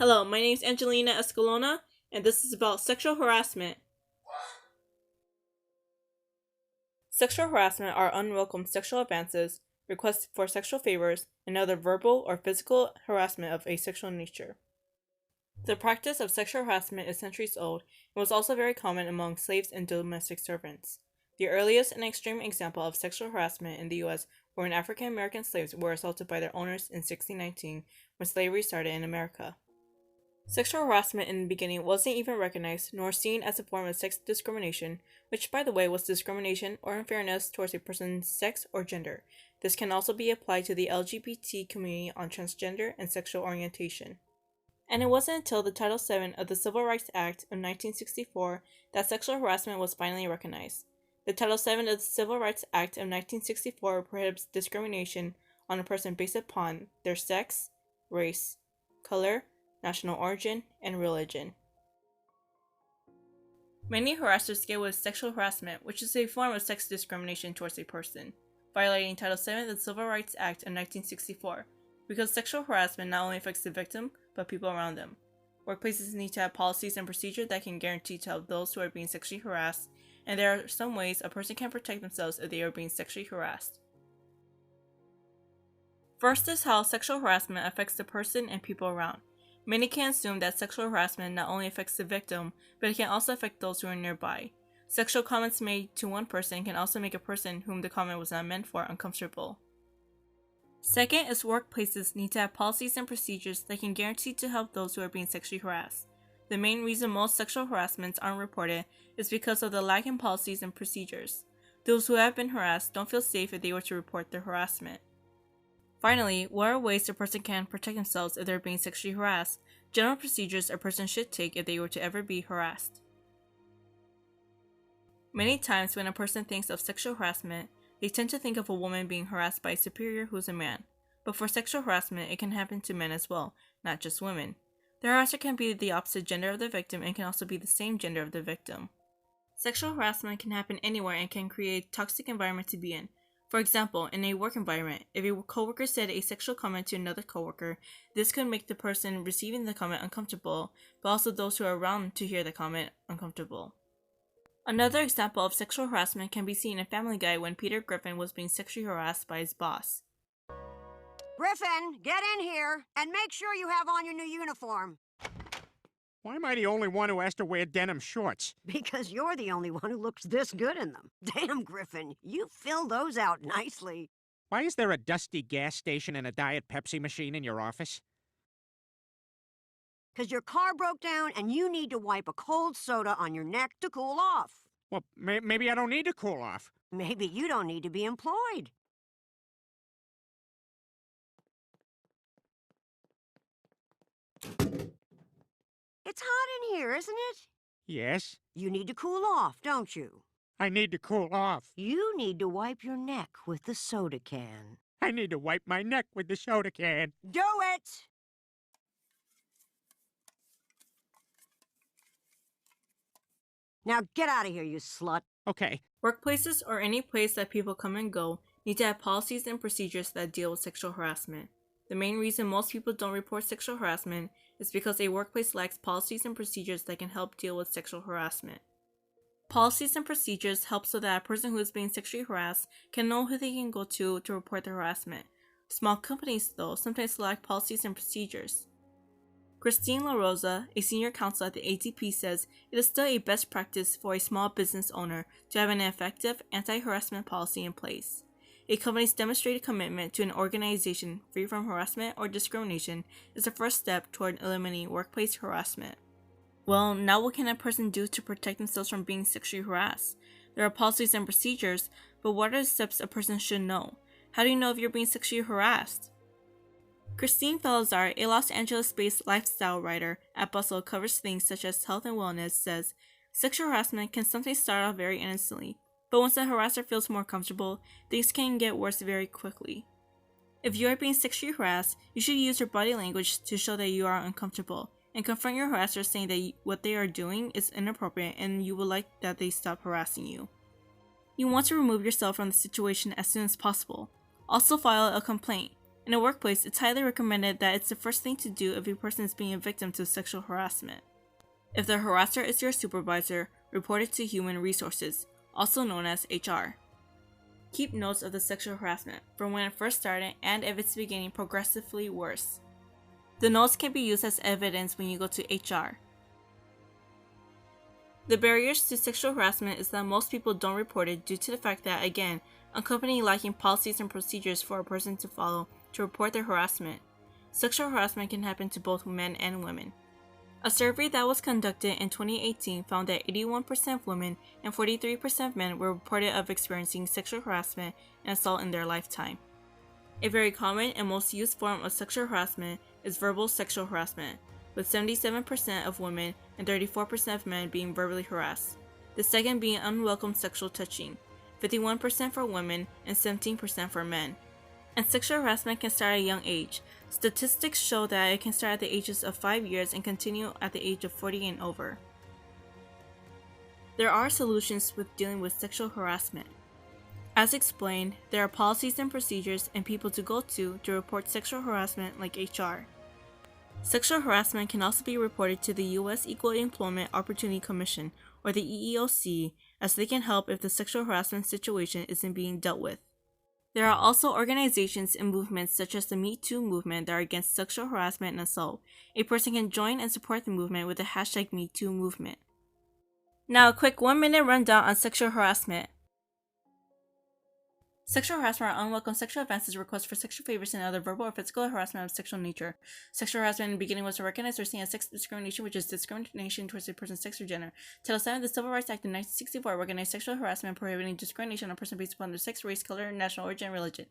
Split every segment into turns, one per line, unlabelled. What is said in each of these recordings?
Hello, my name is Angelina Escalona, and this is about sexual harassment. Sexual harassment are unwelcome sexual advances, requests for sexual favors, and other verbal or physical harassment of a sexual nature. The practice of sexual harassment is centuries old and was also very common among slaves and domestic servants. The earliest and extreme example of sexual harassment in the U.S. were when African American slaves were assaulted by their owners in 1619 when slavery started in America. Sexual harassment in the beginning wasn't even recognized nor seen as a form of sex discrimination, which by the way was discrimination or unfairness towards a person's sex or gender. This can also be applied to the LGBT community on transgender and sexual orientation. And it wasn't until the Title VII of the Civil Rights Act of 1964 that sexual harassment was finally recognized. The Title VII of the Civil Rights Act of 1964 prohibits discrimination on a person based upon their sex, race, color, national origin, and religion. Many harassers get with sexual harassment, which is a form of sex discrimination towards a person, violating Title VII of the Civil Rights Act of 1964, because sexual harassment not only affects the victim, but people around them. Workplaces need to have policies and procedures that can guarantee to help those who are being sexually harassed, and there are some ways a person can protect themselves if they are being sexually harassed. First is how sexual harassment affects the person and people around. Many can assume that sexual harassment not only affects the victim, but it can also affect those who are nearby. Sexual comments made to one person can also make a person whom the comment was not meant for uncomfortable. Second is workplaces need to have policies and procedures that can guarantee to help those who are being sexually harassed. The main reason most sexual harassments aren't reported is because of the lack in policies and procedures. Those who have been harassed don't feel safe if they were to report their harassment. Finally, what are ways a person can protect themselves if they're being sexually harassed? General procedures a person should take if they were to ever be harassed. Many times when a person thinks of sexual harassment, they tend to think of a woman being harassed by a superior who's a man. But for sexual harassment, it can happen to men as well, not just women. The harasser can be the opposite gender of the victim and can also be the same gender of the victim. Sexual harassment can happen anywhere and can create a toxic environment to be in. For example, in a work environment, if a coworker said a sexual comment to another coworker, this could make the person receiving the comment uncomfortable, but also those who are around to hear the comment uncomfortable. Another example of sexual harassment can be seen in Family Guy when Peter Griffin was being sexually harassed by his boss.
Griffin, get in here and make sure you have on your new uniform.
Why am I the only one who has to wear denim shorts?
Because you're the only one who looks this good in them. Damn, Griffin, you fill those out nicely.
Why is there a dusty gas station and a Diet Pepsi machine in your office?
Because your car broke down and you need to wipe a cold soda on your neck to cool off.
Well, maybe I don't need to cool off.
Maybe you don't need to be employed. It's hot in here, isn't it?
Yes,
You need to cool off, don't you?
I need to cool off.
You need to wipe your neck with the soda can.
I need to wipe my neck with the soda can.
Do it! Now get out of here, you slut.
Okay.
Workplaces or any place that people come and go need to have policies and procedures that deal with sexual harassment. The main reason most people don't report sexual harassment is because a workplace lacks policies and procedures that can help deal with sexual harassment. Policies and procedures help so that a person who is being sexually harassed can know who they can go to report the harassment. Small companies, though, sometimes lack policies and procedures. Christine LaRosa, a senior counsel at the ATP, says it is still a best practice for a small business owner to have an effective anti-harassment policy in place. A company's demonstrated commitment to an organization free from harassment or discrimination is the first step toward eliminating workplace harassment. Well, now what can a person do to protect themselves from being sexually harassed? There are policies and procedures, but what are the steps a person should know? How do you know if you're being sexually harassed? Christine Felizar, a Los Angeles-based lifestyle writer at Bustle covers things such as health and wellness, says, sexual harassment can sometimes start off very innocently, but once the harasser feels more comfortable, things can get worse very quickly. If you are being sexually harassed, you should use your body language to show that you are uncomfortable, and confront your harasser saying that what they are doing is inappropriate and you would like that they stop harassing you. You want to remove yourself from the situation as soon as possible. Also file a complaint. In a workplace, it's highly recommended that it's the first thing to do if a person is being a victim to sexual harassment. If the harasser is your supervisor, report it to Human Resources, also known as HR. Keep notes of the sexual harassment from when it first started and if it's beginning progressively worse. The notes can be used as evidence when you go to HR. The barriers to sexual harassment is that most people don't report it due to the fact that, again, a company lacking policies and procedures for a person to follow to report their harassment. Sexual harassment can happen to both men and women. A survey that was conducted in 2018 found that 81% of women and 43% of men were reported of experiencing sexual harassment and assault in their lifetime. A very common and most used form of sexual harassment is verbal sexual harassment, with 77% of women and 34% of men being verbally harassed. The second being unwelcome sexual touching, 51% for women and 17% for men. And sexual harassment can start at a young age. Statistics show that it can start at the ages of 5 years and continue at the age of 40 and over. There are solutions with dealing with sexual harassment. As explained, there are policies and procedures and people to go to report sexual harassment like HR. Sexual harassment can also be reported to the U.S. Equal Employment Opportunity Commission, or the EEOC, as they can help if the sexual harassment situation isn't being dealt with. There are also organizations and movements such as the Me Too movement that are against sexual harassment and assault. A person can join and support the movement with the hashtag #MeTooMovement. Now a quick 1-minute rundown on sexual harassment. Sexual harassment are unwelcome sexual advances, requests for sexual favors, and other verbal or physical harassment of sexual nature. Sexual harassment in the beginning was recognized or seen as sex discrimination, which is discrimination towards a person's sex or gender. Title 7 of the Civil Rights Act of 1964 recognized sexual harassment prohibiting discrimination on a person based upon their sex, race, color, national origin, and religion.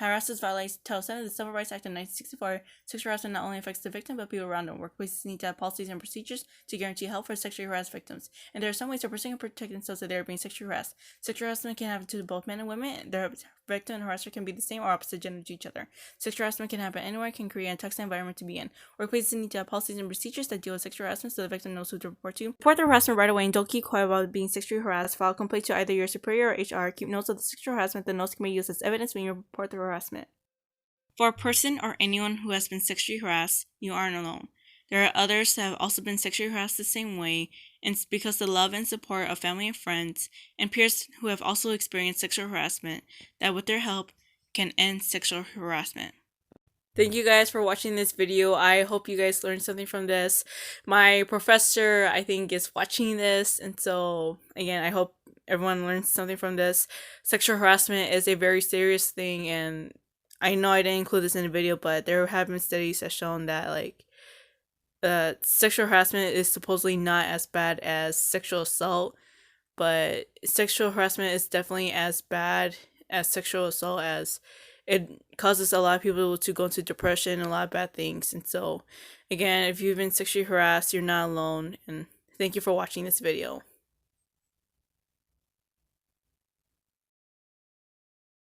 Harassers violate Title 7 of the Civil Rights Act of 1964. Sexual harassment not only affects the victim but people around them. Workplaces need to have policies and procedures to guarantee help for sexually harassed victims. And there are some ways a person can protect themselves if they are being sexually harassed. Sexual harassment can happen to both men and women. Their victim and harasser can be the same or opposite gender to each other. Sexual harassment can happen anywhere and can create a toxic environment to be in. Workplaces need to have policies and procedures that deal with sexual harassment so the victim knows who to report to. Report the harassment right away and don't keep quiet about being sexually harassed. File a complaint to either your superior or HR. Keep notes of the sexual harassment. The notes can be used as evidence when you report the harassment. For a person or anyone who has been sexually harassed, you aren't alone. There are others that have also been sexually harassed the same way, and it's because the love and support of family and friends and peers who have also experienced sexual harassment that with their help can end sexual harassment. Thank you guys for watching this video. I hope you guys learned something from this. My professor, I think, is watching this, and so again, I hope everyone learns something from this. Sexual harassment is a very serious thing, and I know I didn't include this in the video, but there have been studies that shown that sexual harassment is supposedly not as bad as sexual assault, but sexual harassment is definitely as bad as sexual assault, as it causes a lot of people to go into depression and a lot of bad things. And so again, if you've been sexually harassed, you're not alone, and thank you for watching this video.